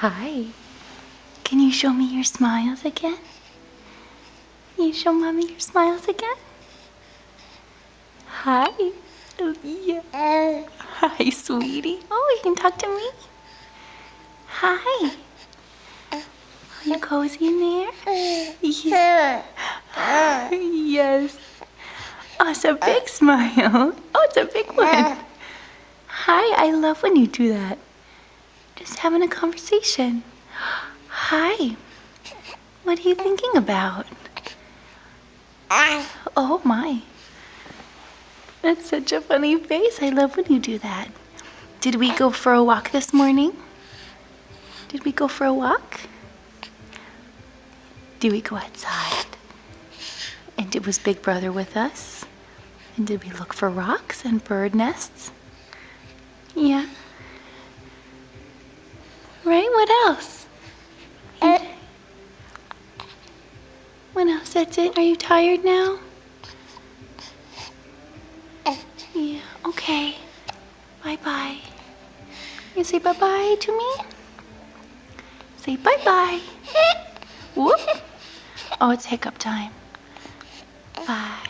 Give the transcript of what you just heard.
Hi. Can you show me your smiles again? Can you show Mommy your smiles again? Hi. Oh, yeah. Hi, sweetie. Oh, you can talk to me? Hi. Are you cozy in there? Yeah. Yes. Oh, it's a big smile. Oh, it's a big one. Hi, I love when you do that. Just having a conversation. Hi. What are you thinking about? Oh my. That's such a funny face. I love when you do that. Did we go for a walk this morning? Did we go for a walk? Did we go outside? And was Big Brother with us? And did we look for rocks and bird nests? Yeah. Right? What else? What else? That's it? Are you tired now? Yeah. Okay. Bye-bye. You say bye-bye to me? Say bye-bye. Whoop. Oh, it's hiccup time. Bye.